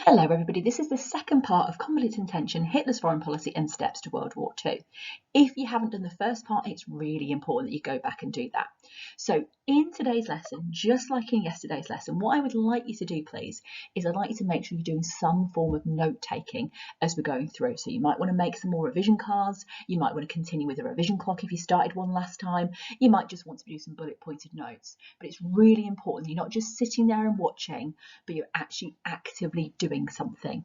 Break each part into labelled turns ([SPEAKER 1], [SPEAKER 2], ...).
[SPEAKER 1] Hello everybody, this is the second part of Conflict and Tension, Hitler's Foreign Policy and Steps to World War II. If you haven't done the first part, it's really important that you go back and do that. So in today's lesson, just like in yesterday's lesson, what I would like you to do, please, is I'd like you to make sure you're doing some form of note-taking as we're going through. So you might want to make some more revision cards, you might want to continue with a revision clock if you started one last time, you might just want to do some bullet-pointed notes. But it's really important that you're not just sitting there and watching, but you're actually actively doing something.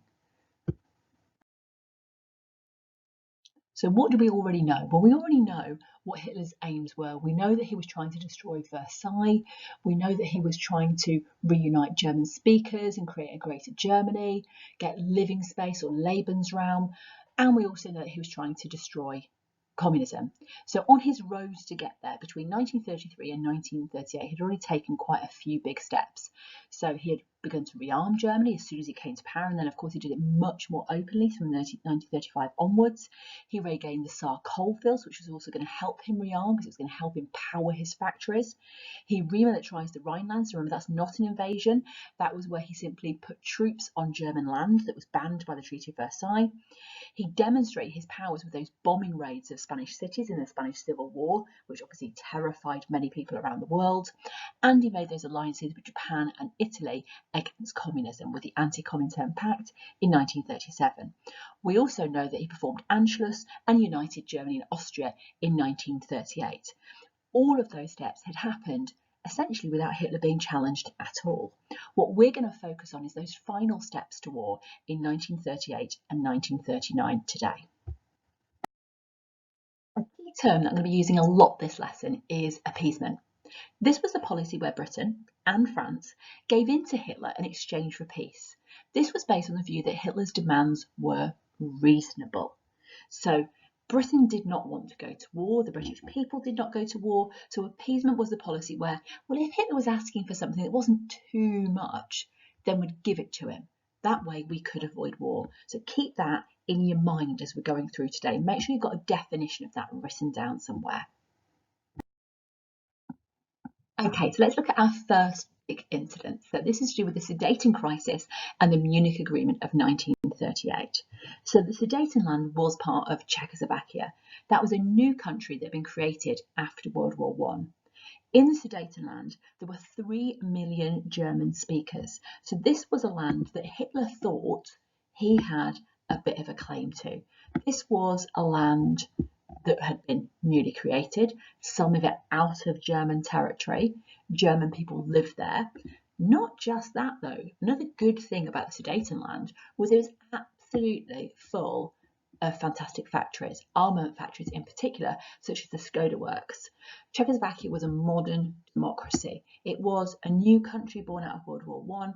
[SPEAKER 1] So what do we already know? Well, we already know what Hitler's aims were. We know that he was trying to destroy Versailles. We know that he was trying to reunite German speakers and create a greater Germany, get living space or Lebensraum. And we also know that he was trying to destroy communism. So on his road to get there between 1933 and 1938, he'd already taken quite a few big steps. So he had begun to rearm Germany as soon as he came to power, and then of course he did it much more openly from 1935 onwards. He regained the Saar coalfields, which was also going to help him rearm because it was going to help empower his factories. He remilitarized the Rhineland, so remember that's not an invasion, that was where he simply put troops on German land that was banned by the Treaty of Versailles. He demonstrated his powers with those bombing raids of Spanish cities in the Spanish Civil War, which obviously terrified many people around the world. And he made those alliances with Japan and Italy against communism with the Anti-Comintern Pact in 1937. We also know that he performed Anschluss and united Germany and Austria in 1938. All of those steps had happened essentially without Hitler being challenged at all. What we're going to focus on is those final steps to war in 1938 and 1939 today. A key term that I'm going to be using a lot this lesson is appeasement. This was a policy where Britain and France gave in to Hitler in exchange for peace. This was based on the view that Hitler's demands were reasonable. So Britain did not want to go to war, the British people did not go to war, so appeasement was the policy where, well, if Hitler was asking for something that wasn't too much, then we'd give it to him. That way we could avoid war. So keep that in your mind as we're going through today. Make sure you've got a definition of that written down somewhere. Okay, so let's look at our first big incident. So this is to do with the Sudeten crisis and the Munich Agreement of 1938. So the Sudetenland was part of Czechoslovakia. That was a new country that had been created after World War I. In the Sudetenland, there were 3 million German speakers. So this was a land that Hitler thought he had a bit of a claim to. This was a land that had been newly created, some of it out of German territory. German people lived there. Not just that though, another good thing about the Sudetenland was it was absolutely full of fantastic factories, armament factories in particular, such as the Skoda works. Czechoslovakia was a modern democracy. It was a new country born out of World War I,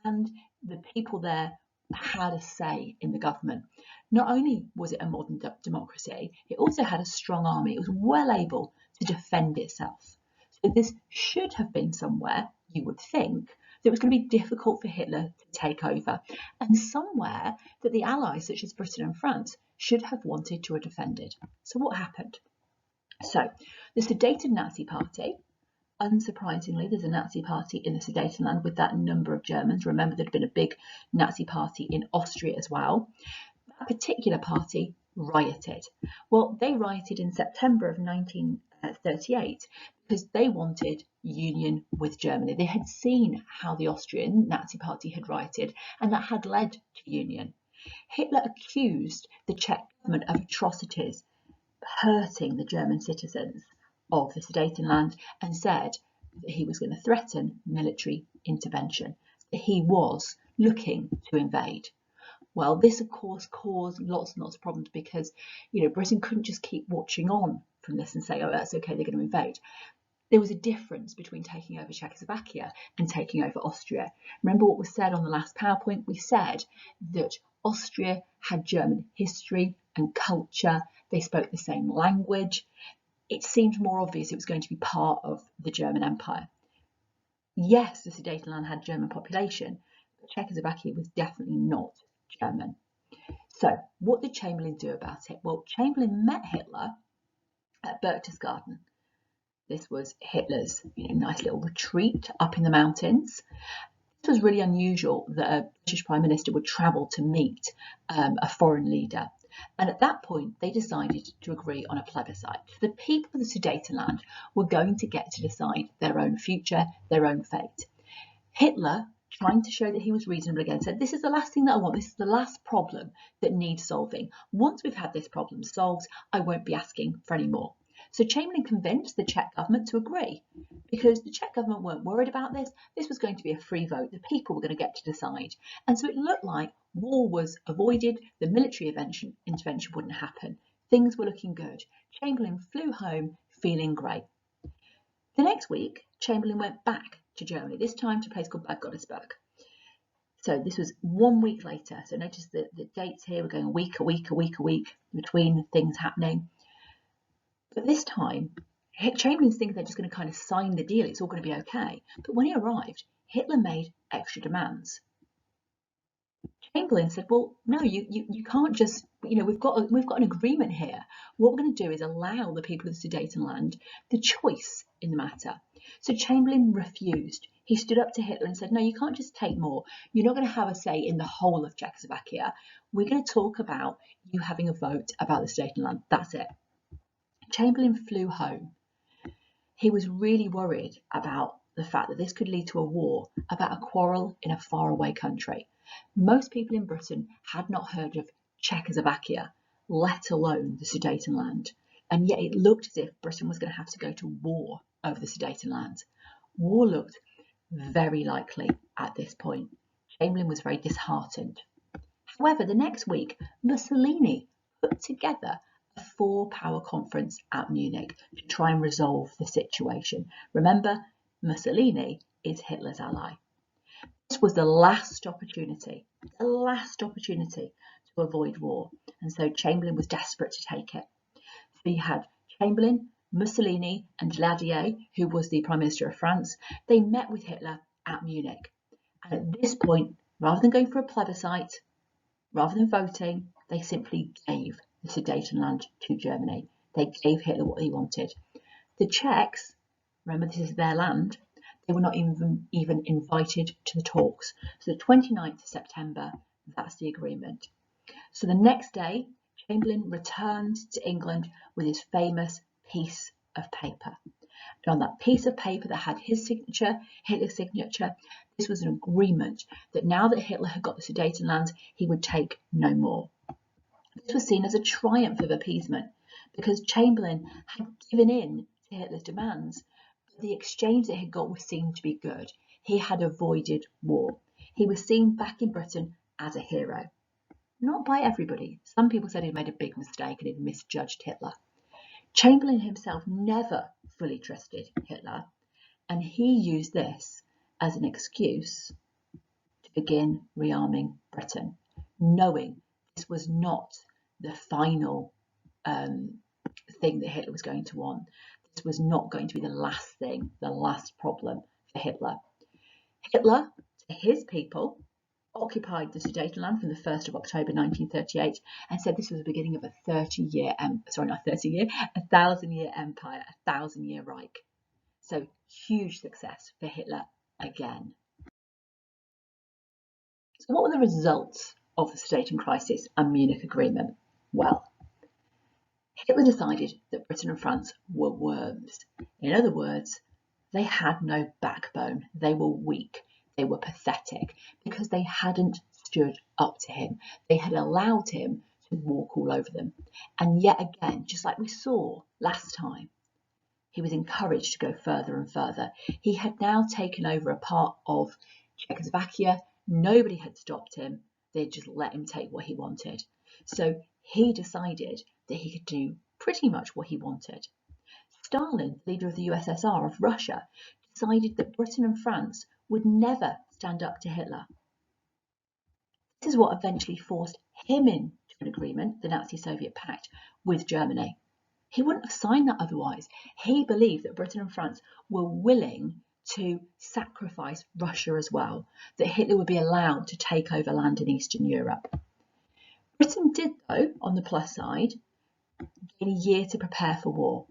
[SPEAKER 1] and the people there had a say in the government. Not only was it a modern democracy, it also had a strong army. It was well able to defend itself. So this should have been somewhere, you would think, that it was going to be difficult for Hitler to take over, and somewhere that the Allies, such as Britain and France, should have wanted to have defended. So what happened? So the Sudeten Nazi Party, unsurprisingly, there's a Nazi party in the Sudetenland with that number of Germans. Remember, there'd been a big Nazi party in Austria as well. That particular party rioted. Well, they rioted in September of 1938 because they wanted union with Germany. They had seen how the Austrian Nazi party had rioted, and that had led to union. Hitler accused the Czech government of atrocities, hurting the German citizens of the Sudetenland, and said that he was going to threaten military intervention, that he was looking to invade. Well, this of course caused lots and lots of problems because, Britain couldn't just keep watching on from this and say, oh, that's okay, they're going to invade. There was a difference between taking over Czechoslovakia and taking over Austria. Remember what was said on the last PowerPoint? We said that Austria had German history and culture. They spoke the same language. It seemed more obvious it was going to be part of the German Empire. Yes, the Sudetenland had German population, but Czechoslovakia was definitely not German. So what did Chamberlain do about it? Well, Chamberlain met Hitler at Berchtesgaden. This was Hitler's nice little retreat up in the mountains. This This was really unusual that a British Prime Minister would travel to meet a foreign leader. And at that point, they decided to agree on a plebiscite. The people of the Sudetenland were going to get to decide their own future, their own fate. Hitler, trying to show that he was reasonable again, said, this is the last thing that I want. This is the last problem that needs solving. Once we've had this problem solved, I won't be asking for any more. So Chamberlain convinced the Czech government to agree, because the Czech government weren't worried about this. This was going to be a free vote. The people were going to get to decide. And so it looked like war was avoided. The military intervention wouldn't happen. Things were looking good. Chamberlain flew home feeling great. The next week, Chamberlain went back to Germany, this time to a place called Bad Godesberg. So this was 1 week later. So notice the dates here. We're going a week between things happening. But this time, Chamberlain's thinking they're just going to kind of sign the deal. It's all going to be okay. But when he arrived, Hitler made extra demands. Chamberlain said, well, no, you can't just, we've got an agreement here. What we're going to do is allow the people of the Sudetenland the choice in the matter. So Chamberlain refused. He stood up to Hitler and said, no, you can't just take more. You're not going to have a say in the whole of Czechoslovakia. We're going to talk about you having a vote about the Sudetenland. That's it. Chamberlain flew home. He was really worried about the fact that this could lead to a war, about a quarrel in a faraway country. Most people in Britain had not heard of Czechoslovakia, let alone the Sudetenland, and yet it looked as if Britain was going to have to go to war over the Sudetenland. War looked very likely at this point. Chamberlain was very disheartened. However, the next week, Mussolini put together a four-power conference at Munich to try and resolve the situation. Remember, Mussolini is Hitler's ally. This was the last opportunity to avoid war, and so Chamberlain was desperate to take it. So you had Chamberlain, Mussolini and Daladier, who was the Prime Minister of France. They met with Hitler at Munich, and at this point, rather than going for a plebiscite, rather than voting, they simply gave the Sudetenland to Germany. They gave Hitler what he wanted. The Czechs, remember this is their land, they were not even invited to the talks. So the 29th of September, that's the agreement. So the next day, Chamberlain returned to England with his famous piece of paper. And on that piece of paper that had his signature, Hitler's signature, this was an agreement that now that Hitler had got the Sudetenland, he would take no more. This was seen as a triumph of appeasement because Chamberlain had given in to Hitler's demands, but the exchange that he got was seen to be good. He had avoided war. He was seen back in Britain as a hero. Not by everybody. Some people said he'd made a big mistake and he'd misjudged Hitler. Chamberlain himself never fully trusted Hitler, and he used this as an excuse to begin rearming Britain, knowing this was not the final thing that Hitler was going to want. This was not going to be the last thing, the last problem for Hitler. Hitler, to his people, occupied the Sudetenland from the 1st of October 1938 and said this was the beginning of a 1,000-year empire, a 1,000-year Reich. So huge success for Hitler again. So what were the results of the Sudeten crisis and Munich agreement? Well, Hitler decided that Britain and France were worms. In other words, they had no backbone. They were weak. They were pathetic because they hadn't stood up to him. They had allowed him to walk all over them. And yet again, just like we saw last time, he was encouraged to go further and further. He had now taken over a part of Czechoslovakia. Nobody had stopped him. They just let him take what he wanted. So he decided that he could do pretty much what he wanted. Stalin, leader of the USSR, of Russia, decided that Britain and France would never stand up to Hitler. This is what eventually forced him into an agreement, the Nazi-Soviet pact, with Germany. He wouldn't have signed that otherwise. He believed that Britain and France were willing to sacrifice Russia as well, that Hitler would be allowed to take over land in Eastern Europe. Britain did, though, on the plus side, gain a year to prepare for war.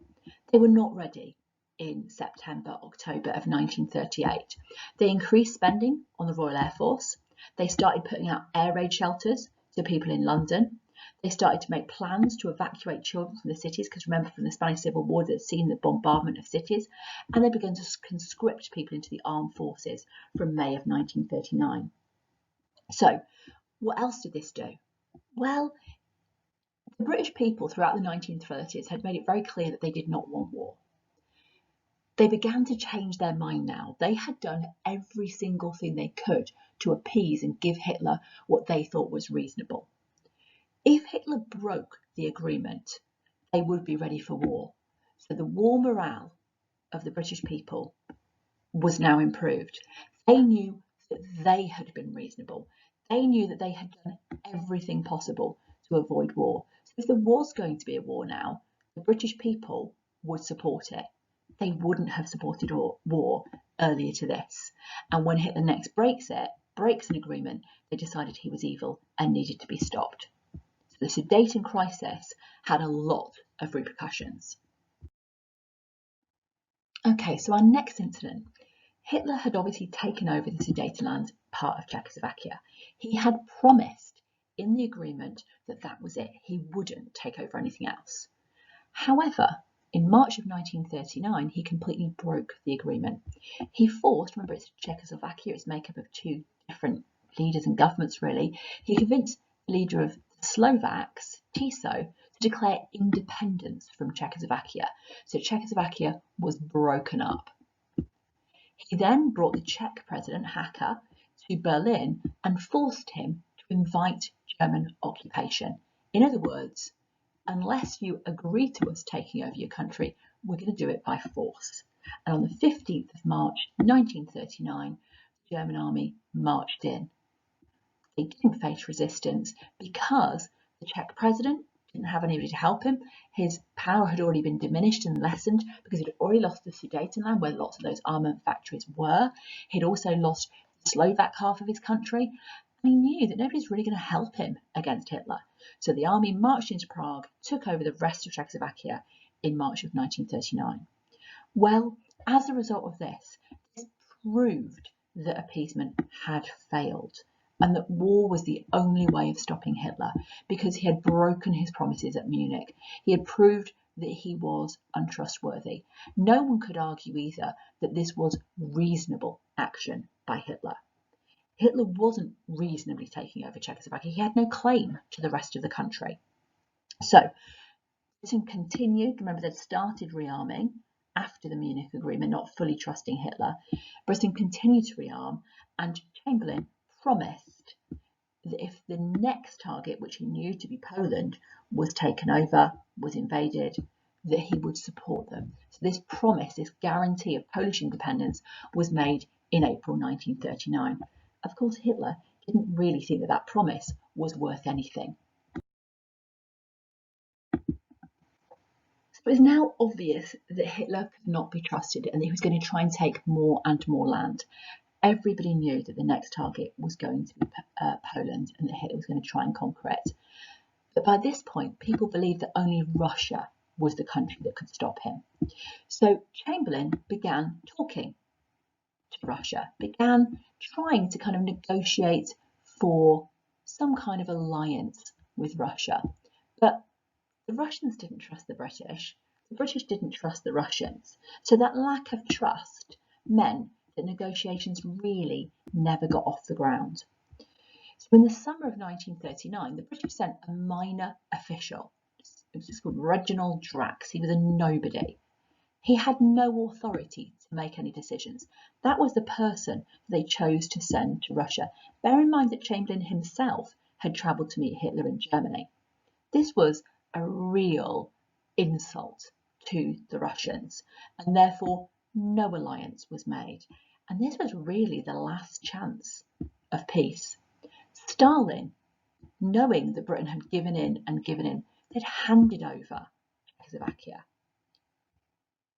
[SPEAKER 1] They were not ready. in September, October of 1938. They increased spending on the Royal Air Force. They started putting out air raid shelters to people in London. They started to make plans to evacuate children from the cities, because remember, from the Spanish Civil War, they'd seen the bombardment of cities, and they began to conscript people into the armed forces from May of 1939. So, what else did this do? Well, the British people throughout the 1930s had made it very clear that they did not want war. They began to change their mind now. They had done every single thing they could to appease and give Hitler what they thought was reasonable. If Hitler broke the agreement, they would be ready for war. So the war morale of the British people was now improved. They knew that they had been reasonable. They knew that they had done everything possible to avoid war. So if there was going to be a war now, the British people would support it. They wouldn't have supported war earlier to this. And when Hitler next breaks an agreement, they decided he was evil and needed to be stopped. So the Sudeten crisis had a lot of repercussions. Okay, so our next incident. Hitler had obviously taken over the Sudetenland part of Czechoslovakia. He had promised in the agreement that that was it. He wouldn't take over anything else. However, in March of 1939, he completely broke the agreement. He forced, remember it's Czechoslovakia, it's made up of two different leaders and governments really, he convinced the leader of the Slovaks, Tiso, to declare independence from Czechoslovakia. So Czechoslovakia was broken up. He then brought the Czech president, Hacha, to Berlin and forced him to invite German occupation. In other words, unless you agree to us taking over your country, we're going to do it by force. And on the 15th of March 1939, the German army marched in. They didn't face resistance because the Czech president didn't have anybody to help him. His power had already been diminished and lessened because he'd already lost the Sudetenland, where lots of those armament factories were. He'd also lost the Slovak half of his country. And he knew that nobody's really going to help him against Hitler. So the army marched into Prague, took over the rest of Czechoslovakia in March of 1939. Well, as a result of this proved that appeasement had failed and that war was the only way of stopping Hitler, because he had broken his promises at Munich. He had proved that he was untrustworthy. No one could argue either that this was reasonable action by Hitler. Hitler wasn't reasonably taking over Czechoslovakia. He had no claim to the rest of the country. So Britain continued. Remember, they'd started rearming after the Munich Agreement, not fully trusting Hitler. Britain continued to rearm, and Chamberlain promised that if the next target, which he knew to be Poland, was taken over, was invaded, that he would support them. So this promise, this guarantee of Polish independence, was made in April 1939. Of course, Hitler didn't really think that that promise was worth anything. So it was now obvious that Hitler could not be trusted and that he was going to try and take more and more land. Everybody knew that the next target was going to be Poland and that Hitler was going to try and conquer it. But by this point, people believed that only Russia was the country that could stop him. So Chamberlain began talking to Russia, began trying to kind of negotiate for some kind of alliance with Russia. But the Russians didn't trust the British didn't trust the Russians. So that lack of trust meant that negotiations really never got off the ground. So in the summer of 1939, the British sent a minor official. It was just called Reginald Drax. He was a nobody. He had no authority to make any decisions. That was the person they chose to send to Russia. Bear in mind that Chamberlain himself had travelled to meet Hitler in Germany. This was a real insult to the Russians, and therefore no alliance was made. And this was really the last chance of peace. Stalin, knowing that Britain had given in, they'd handed over Czechoslovakia.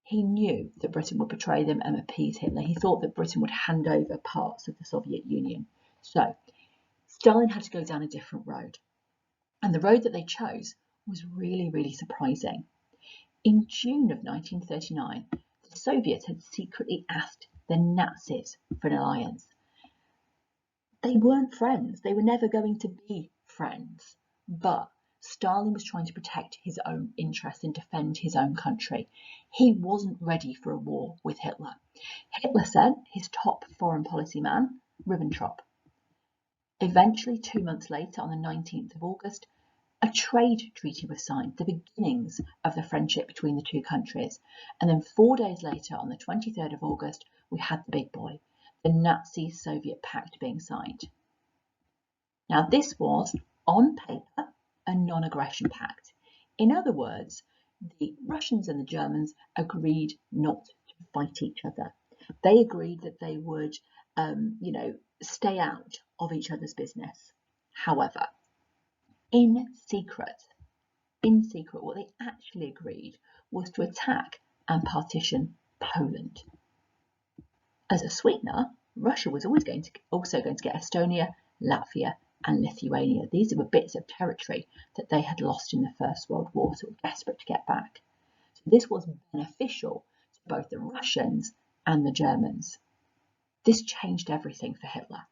[SPEAKER 1] He knew that Britain would betray them and appease Hitler. He thought that Britain would hand over parts of the Soviet Union. So Stalin had to go down a different road. And the road that they chose was really, really surprising. In June of 1939, the Soviets had secretly asked the Nazis for an alliance. They weren't friends. They were never going to be friends. But Stalin was trying to protect his own interests and defend his own country. He wasn't ready for a war with Hitler. Hitler sent his top foreign policy man, Ribbentrop. Eventually, 2 months later, on the 19th of August, a trade treaty was signed, the beginnings of the friendship between the two countries. And then 4 days later, on the 23rd of August, we had the big boy, the Nazi-Soviet Pact being signed. Now, this was, on paper, a non-aggression pact. In other words, the Russians and the Germans agreed not to fight each other. They agreed that they would, stay out of each other's business. However, in secret, what they actually agreed was to attack and partition Poland. As a sweetener, Russia was also going to get Estonia, Latvia, and Lithuania. These were bits of territory that they had lost in the First World War, so were desperate to get back. So this was beneficial to both the Russians and the Germans. This changed everything for Hitler.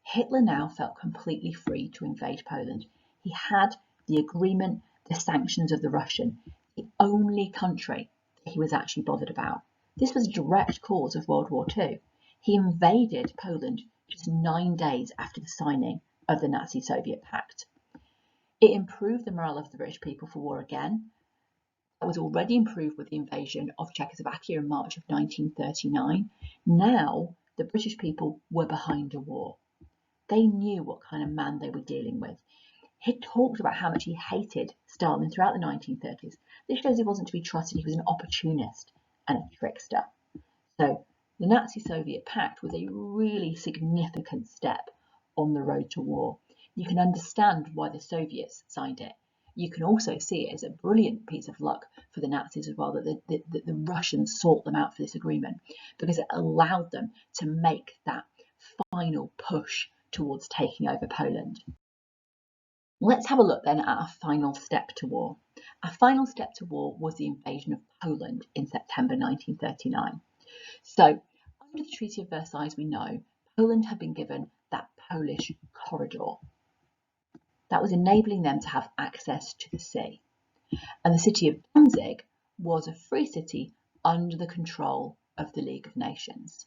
[SPEAKER 1] Hitler now felt completely free to invade Poland. He had the agreement, the sanctions of the Russian, the only country that he was actually bothered about. This was a direct cause of World War II. He invaded Poland just 9 days after the signing of the Nazi-Soviet Pact. It improved the morale of the British people for war again. That was already improved with the invasion of Czechoslovakia in March of 1939. Now, the British people were behind a war. They knew what kind of man they were dealing with. He talked about how much he hated Stalin throughout the 1930s. This shows he wasn't to be trusted. He was an opportunist and a trickster. So the Nazi-Soviet Pact was a really significant step on the road to war. You can understand why the Soviets signed it. You can also see it as a brilliant piece of luck for the Nazis as well, that the Russians sought them out for this agreement, because it allowed them to make that final push towards taking over Poland. Let's have a look then at our final step to war. Our final step to war was the invasion of Poland in September 1939. So, under the Treaty of Versailles, we know Poland had been given that Polish corridor. That was enabling them to have access to the sea. And the city of Danzig was a free city under the control of the League of Nations.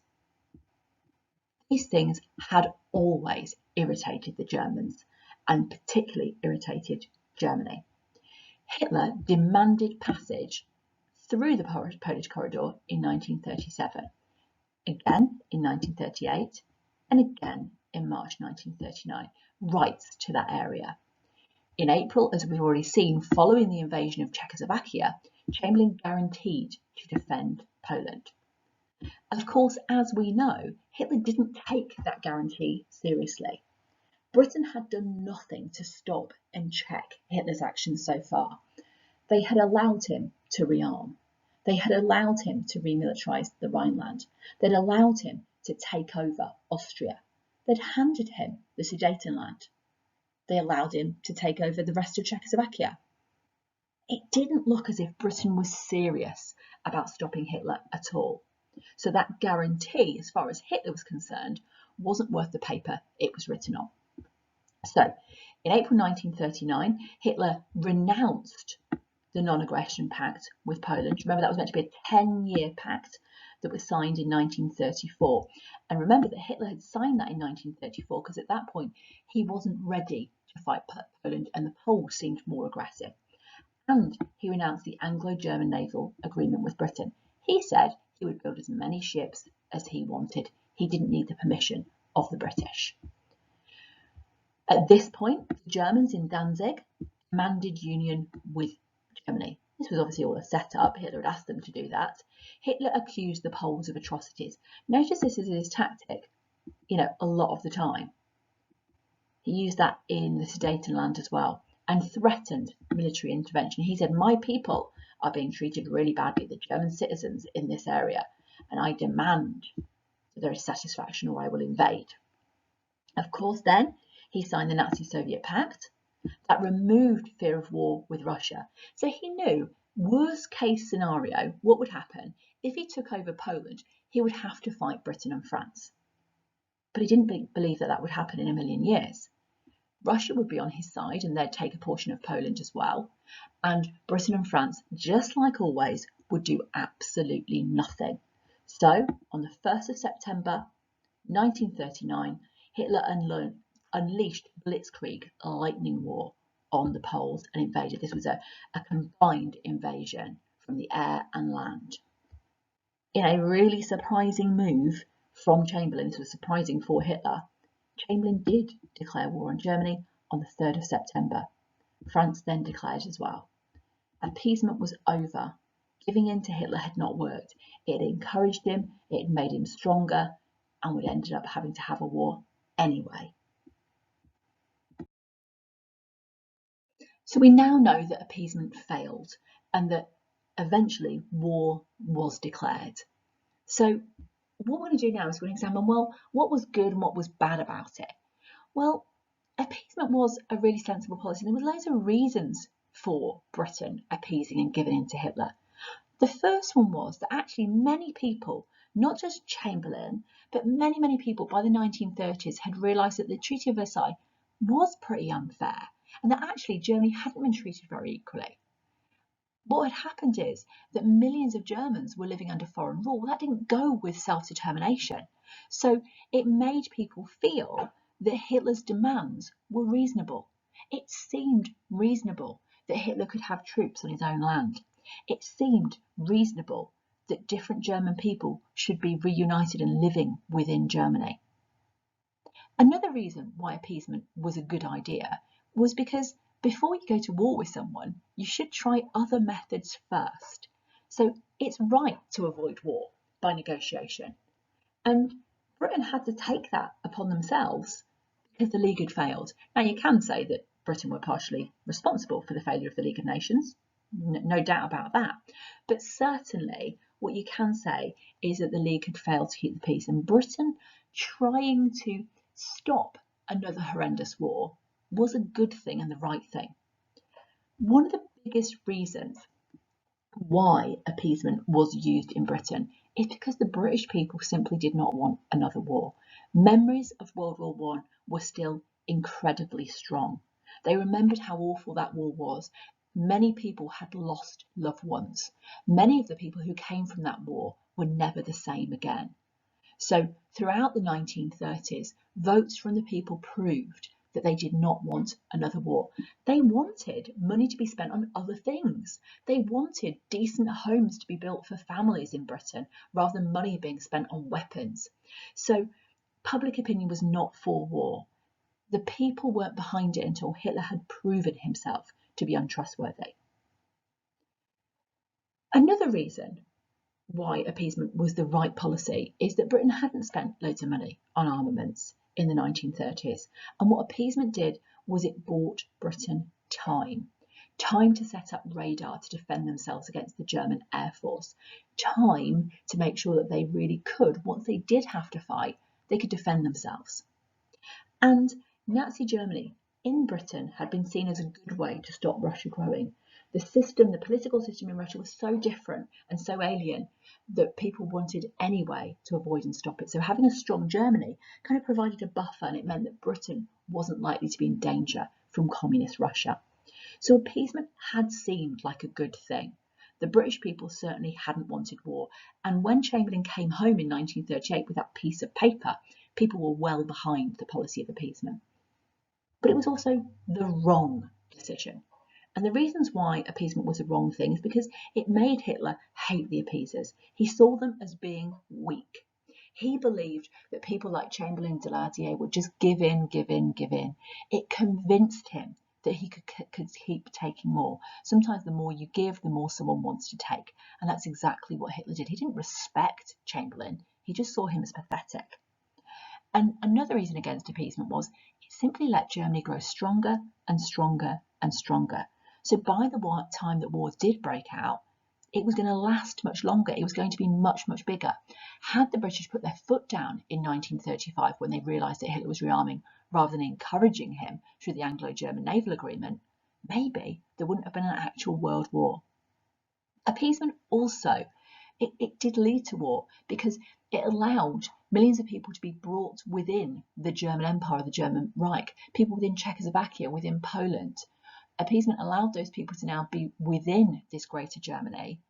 [SPEAKER 1] These things had always irritated the Germans, and particularly irritated Germany. Hitler demanded passage through the Polish corridor in 1937, again in 1938, and again in March 1939, rights to that area. In April, as we've already seen, following the invasion of Czechoslovakia, Chamberlain guaranteed to defend Poland. Of course, as we know, Hitler didn't take that guarantee seriously. Britain had done nothing to stop and check Hitler's actions so far. They had allowed him to rearm. They had allowed him to remilitarise the Rhineland. They'd allowed him to take over Austria. They'd handed him the Sudetenland. They allowed him to take over the rest of Czechoslovakia. It didn't look as if Britain was serious about stopping Hitler at all. So that guarantee, as far as Hitler was concerned, wasn't worth the paper it was written on. So, in April 1939, Hitler renounced the non-aggression pact with Poland. Remember, that was meant to be a 10-year pact that was signed in 1934. And remember that Hitler had signed that in 1934 because at that point he wasn't ready to fight Poland, and the Poles seemed more aggressive. And he renounced the Anglo-German naval agreement with Britain. He said he would build as many ships as he wanted. He didn't need the permission of the British. At this point, the Germans in Danzig demanded union with Germany. This was obviously all a setup. Hitler had asked them to do that. Hitler accused the Poles of atrocities. Notice this is his tactic, a lot of the time. He used that in the Sudetenland as well, and threatened military intervention. He said, my people are being treated really badly, the German citizens in this area, and I demand that there is satisfaction or I will invade. Of course, then, he signed the Nazi-Soviet Pact. That removed fear of war with Russia. So he knew, worst case scenario, what would happen if he took over Poland, he would have to fight Britain and France. But he didn't believe that that would happen in a million years. Russia would be on his side and they'd take a portion of Poland as well. And Britain and France, just like always, would do absolutely nothing. So, on the 1st of September 1939, Hitler unleashed Blitzkrieg, a lightning war, on the Poles and invaded. This was a combined invasion from the air and land. In a really surprising move from Chamberlain, this was surprising for Hitler, Chamberlain did declare war on Germany on the 3rd of September. France then declared as well. Appeasement was over. Giving in to Hitler had not worked. It encouraged him, it made him stronger, and we ended up having to have a war anyway. So we now know that appeasement failed and that eventually war was declared. So what we're going to do now is we're going to examine, well, what was good and what was bad about it? Well, appeasement was a really sensible policy. There were loads of reasons for Britain appeasing and giving in to Hitler. The first one was that actually many people, not just Chamberlain, but many people by the 1930s had realised that the Treaty of Versailles was pretty unfair and that actually Germany hadn't been treated very equally. What had happened is that millions of Germans were living under foreign rule. That didn't go with self-determination. So it made people feel that Hitler's demands were reasonable. It seemed reasonable that Hitler could have troops on his own land. It seemed reasonable that different German people should be reunited and living within Germany. Another reason why appeasement was a good idea was because before you go to war with someone, you should try other methods first. So it's right to avoid war by negotiation. And Britain had to take that upon themselves because the League had failed. Now you can say that Britain were partially responsible for the failure of the League of Nations, no doubt about that. But certainly what you can say is that the League had failed to keep the peace, and Britain trying to stop another horrendous war was a good thing and the right thing. One of the biggest reasons why appeasement was used in Britain is because the British people simply did not want another war. Memories of World War I were still incredibly strong. They remembered how awful that war was. Many people had lost loved ones. Many of the people who came from that war were never the same again. So throughout the 1930s, votes from the people proved that they did not want another war. They wanted money to be spent on other things. They wanted decent homes to be built for families in Britain rather than money being spent on weapons. So public opinion was not for war. The people weren't behind it until Hitler had proven himself to be untrustworthy. Another reason why appeasement was the right policy is that Britain hadn't spent loads of money on armaments in the 1930s. And what appeasement did was it bought Britain time to set up radar to defend themselves against the German Air Force, time to make sure that they really could, once they did have to fight, they could defend themselves. And Nazi Germany in Britain had been seen as a good way to stop Russia growing. The political system in Russia was so different and so alien that people wanted any way to avoid and stop it. So having a strong Germany kind of provided a buffer, and it meant that Britain wasn't likely to be in danger from communist Russia. So appeasement had seemed like a good thing. The British people certainly hadn't wanted war. And when Chamberlain came home in 1938 with that piece of paper, people were well behind the policy of appeasement. But it was also the wrong decision. And the reasons why appeasement was a wrong thing is because it made Hitler hate the appeasers. He saw them as being weak. He believed that people like Chamberlain and Daladier would just give in. It convinced him that he could keep taking more. Sometimes the more you give, the more someone wants to take. And that's exactly what Hitler did. He didn't respect Chamberlain. He just saw him as pathetic. And another reason against appeasement was it simply let Germany grow stronger and stronger and stronger. So by the time that wars did break out, it was going to last much longer. It was going to be much bigger. Had the British put their foot down in 1935 when they realised that Hitler was rearming rather than encouraging him through the Anglo-German naval agreement, maybe there wouldn't have been an actual world war. Appeasement also it did lead to war because it allowed millions of people to be brought within the German Empire, the German Reich, people within Czechoslovakia, within Poland. Appeasement allowed those people to now be within this greater Germany,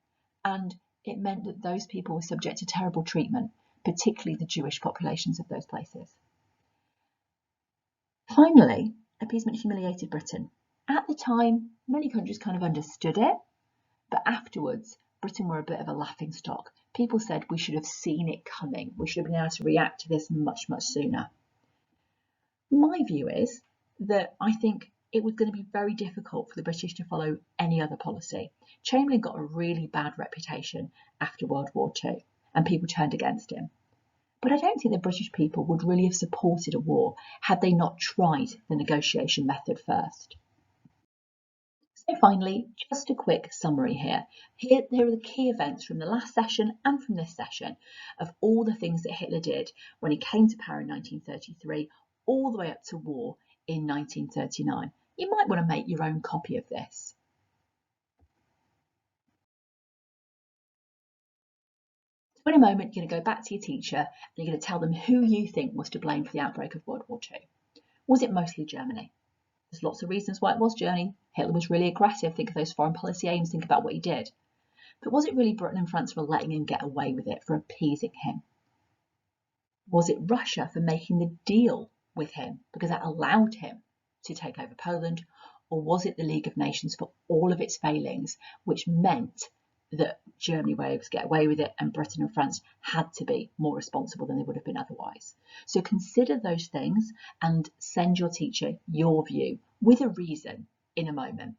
[SPEAKER 1] and it meant that those people were subject to terrible treatment, particularly the Jewish populations of those places. Finally, appeasement humiliated Britain. At the time, many countries kind of understood it, but afterwards, Britain were a bit of a laughingstock. People said we should have seen it coming. We should have been able to react to this much, much sooner. My view is that I think it was going to be very difficult for the British to follow any other policy. Chamberlain got a really bad reputation after World War II, and people turned against him. But I don't think the British people would really have supported a war had they not tried the negotiation method first. So finally, just a quick summary here. Here are the key events from the last session and from this session of all the things that Hitler did when he came to power in 1933, all the way up to war in 1939. You might want to make your own copy of this. So in a moment, you're going to go back to your teacher and you're going to tell them who you think was to blame for the outbreak of World War II. Was it mostly Germany? There's lots of reasons why it was Germany. Hitler was really aggressive. Think of those foreign policy aims. Think about what he did. But was it really Britain and France for letting him get away with it, for appeasing him? Was it Russia for making the deal with him because that allowed him to take over Poland? Or was it the League of Nations for all of its failings, which meant that Germany were able to get away with it and Britain and France had to be more responsible than they would have been otherwise? So consider those things and send your teacher your view with a reason in a moment.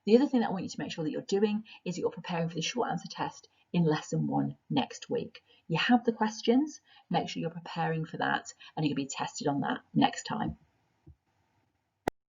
[SPEAKER 1] The other thing that I want you to make sure that you're doing is that you're preparing for the short answer test in lesson 1 next week. You have the questions, make sure you're preparing for that and you're going to be tested on that next time.